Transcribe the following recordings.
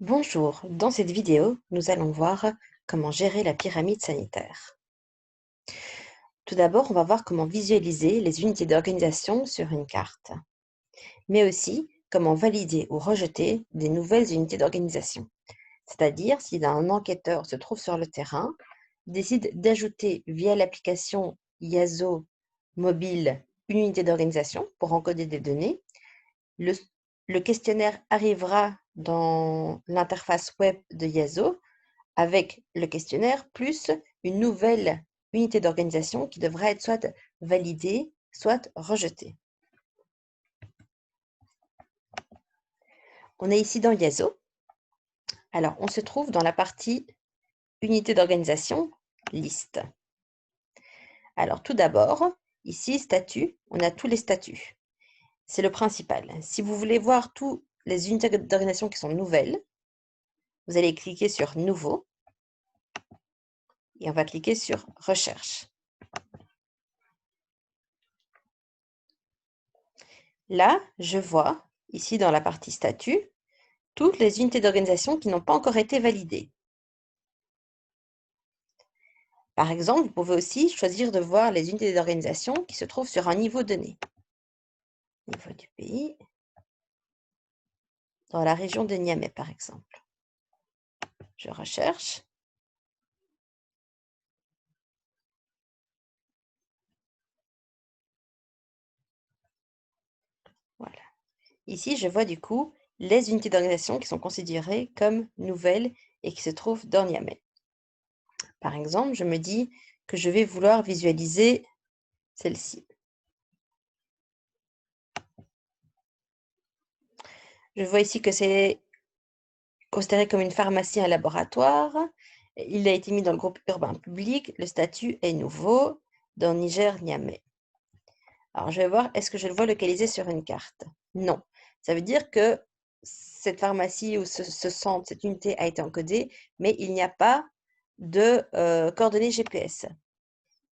Bonjour, dans cette vidéo, nous allons voir comment gérer la pyramide sanitaire. Tout d'abord, on va voir comment visualiser les unités d'organisation sur une carte, mais aussi comment valider ou rejeter des nouvelles unités d'organisation. C'est-à-dire, si un enquêteur se trouve sur le terrain, décide d'ajouter via l'application Yaso mobile une unité d'organisation pour encoder des données, le, le questionnaire arrivera dans l'interface web de Yaso avec le questionnaire plus une nouvelle unité d'organisation qui devra être soit validée, soit rejetée. On est ici dans Yaso. Alors, on se trouve dans la partie unité d'organisation, liste. Alors, tout d'abord, ici, statut, on a tous les statuts. C'est le principal. Si vous voulez voir toutes les unités d'organisation qui sont nouvelles, vous allez cliquer sur Nouveau et on va cliquer sur Recherche. Là, je vois, ici dans la partie Statut, toutes les unités d'organisation qui n'ont pas encore été validées. Par exemple, vous pouvez aussi choisir de voir les unités d'organisation qui se trouvent sur un niveau donné. Niveau du pays, dans la région de Niamey, par exemple. Je recherche. Voilà. Ici, je vois du coup les unités d'organisation qui sont considérées comme nouvelles et qui se trouvent dans Niamey. Par exemple, je me dis que je vais vouloir visualiser celle-ci. Je vois ici que c'est considéré comme une pharmacie, un laboratoire. Il a été mis dans le groupe urbain public. Le statut est nouveau dans Niger, Niamey. Alors, je vais voir, est-ce que je le vois localisé sur une carte? Non. Ça veut dire que cette pharmacie ou ce centre, cette unité a été encodée, mais il n'y a pas de coordonnées GPS.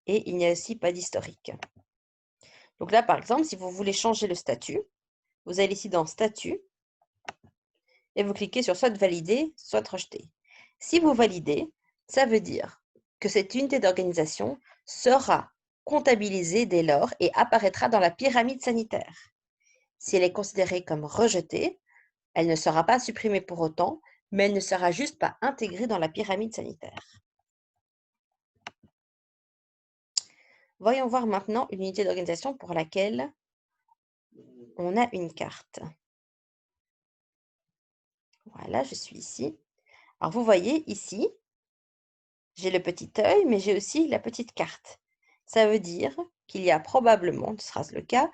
Et il n'y a aussi pas d'historique. Donc là, par exemple, si vous voulez changer le statut, vous allez ici dans Statut et vous cliquez sur soit valider, soit rejeter. Si vous validez, ça veut dire que cette unité d'organisation sera comptabilisée dès lors et apparaîtra dans la pyramide sanitaire. Si elle est considérée comme rejetée, elle ne sera pas supprimée pour autant, mais elle ne sera juste pas intégrée dans la pyramide sanitaire. Voyons voir maintenant une unité d'organisation pour laquelle on a une carte. Voilà, je suis ici. Alors vous voyez ici, j'ai le petit œil, mais j'ai aussi la petite carte. Ça veut dire qu'il y a probablement, ce sera le cas,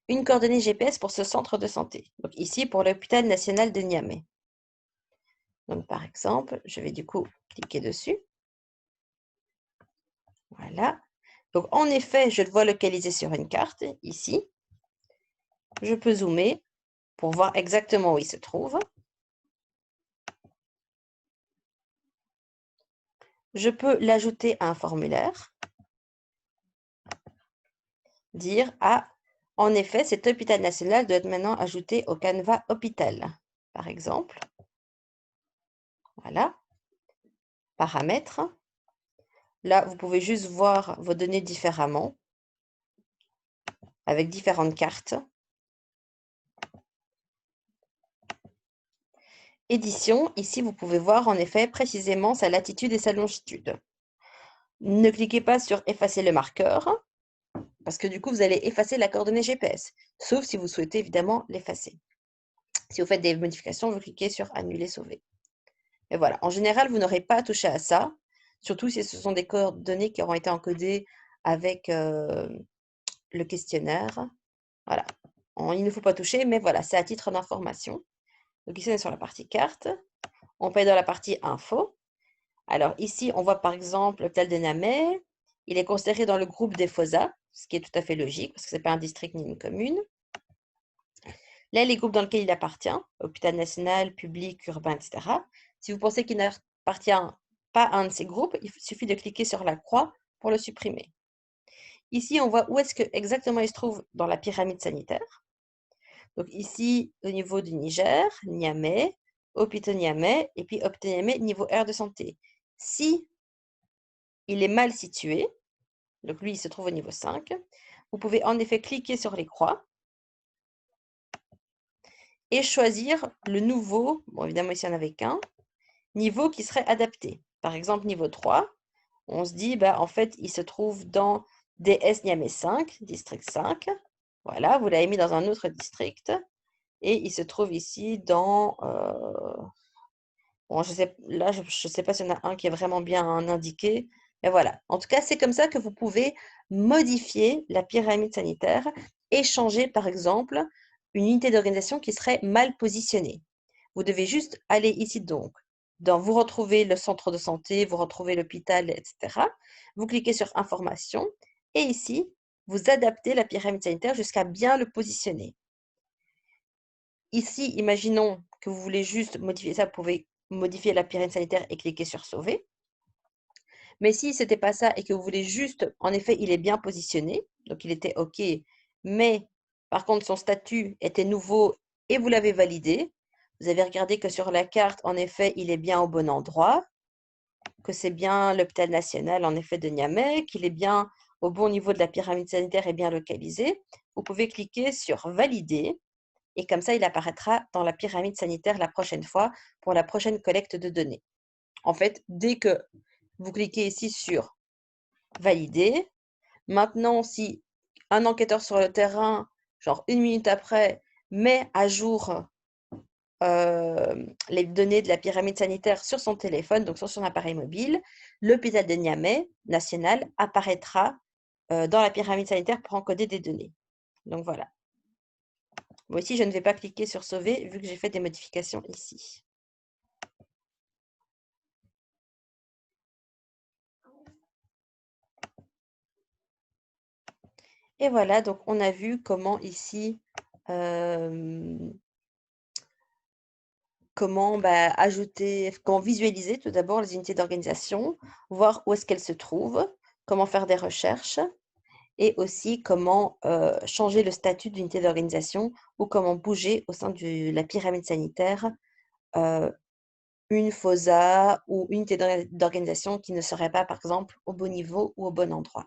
une coordonnée GPS pour ce centre de santé. Donc ici, pour l'hôpital national de Niamey. Donc par exemple, je vais du coup cliquer dessus. Voilà. Donc en effet, je le vois localisé sur une carte, ici. Je peux zoomer pour voir exactement où il se trouve. Je peux l'ajouter à un formulaire. Dire, ah, en effet, cet hôpital national doit être maintenant ajouté au canevas hôpital, par exemple. Voilà. Paramètres. Là, vous pouvez juste voir vos données différemment, avec différentes cartes. Édition, ici, vous pouvez voir en effet précisément sa latitude et sa longitude. Ne cliquez pas sur effacer le marqueur, parce que du coup, vous allez effacer la coordonnée GPS, sauf si vous souhaitez évidemment l'effacer. Si vous faites des modifications, vous cliquez sur annuler, sauver. Et voilà, en général, vous n'aurez pas à toucher à ça, surtout si ce sont des coordonnées qui auront été encodées avec le questionnaire. Voilà, il ne faut pas toucher, mais voilà, c'est à titre d'information. Donc ici, on est sur la partie carte. On peut être dans la partie info. Alors ici, on voit par exemple l'hôpital de Niamey. Il est considéré dans le groupe des FOSA, ce qui est tout à fait logique, parce que ce n'est pas un district ni une commune. Là, les groupes dans lesquels il appartient, hôpital national, public, urbain, etc. Si vous pensez qu'il n'appartient pas à un de ces groupes, il suffit de cliquer sur la croix pour le supprimer. Ici, on voit où est-ce que exactement il se trouve dans la pyramide sanitaire. Donc ici, au niveau du Niger, Niamey, hôpital Niamey, et puis hôpital Niamey niveau aire de santé. Si il est mal situé, donc lui, il se trouve au niveau 5, vous pouvez en effet cliquer sur les croix et choisir le nouveau, bon évidemment ici il n'y en avait qu'un, niveau qui serait adapté. Par exemple, niveau 3, on se dit, bah, en fait, il se trouve dans DS Niamey 5, district 5. Voilà, vous l'avez mis dans un autre district. Et il se trouve ici dans... bon, je sais, là, je ne sais pas s'il y en a un qui est vraiment bien indiqué. Mais voilà. En tout cas, c'est comme ça que vous pouvez modifier la pyramide sanitaire et changer, par exemple, une unité d'organisation qui serait mal positionnée. Vous devez juste aller ici donc, dans vous retrouvez le centre de santé, vous retrouvez l'hôpital, etc. Vous cliquez sur information et ici, vous adaptez la pyramide sanitaire jusqu'à bien le positionner. Ici, imaginons que vous voulez juste modifier ça, vous pouvez modifier la pyramide sanitaire et cliquer sur sauver. Mais si ce n'était pas ça et que vous voulez juste, en effet, il est bien positionné, donc il était OK, mais par contre son statut était nouveau et vous l'avez validé, vous avez regardé que sur la carte, en effet, il est bien au bon endroit, que c'est bien l'hôpital national, en effet, de Niamey, qu'il est bien au bon niveau de la pyramide sanitaire et bien localisé, vous pouvez cliquer sur valider et comme ça, il apparaîtra dans la pyramide sanitaire la prochaine fois pour la prochaine collecte de données. En fait, dès que vous cliquez ici sur valider, maintenant, si un enquêteur sur le terrain, genre 1 minute après, met à jour les données de la pyramide sanitaire sur son téléphone, donc sur son appareil mobile, l'hôpital de Niamey national apparaîtra dans la pyramide sanitaire pour encoder des données. Donc voilà. Moi ici, je ne vais pas cliquer sur sauver vu que j'ai fait des modifications ici. Et voilà, donc on a vu comment ici, comment ajouter, comment visualiser tout d'abord les unités d'organisation, voir où est-ce qu'elles se trouvent, comment faire des recherches et aussi comment changer le statut d'unité d'organisation ou comment bouger au sein de la pyramide sanitaire une FOSA ou unité d'organisation qui ne serait pas, par exemple, au bon niveau ou au bon endroit.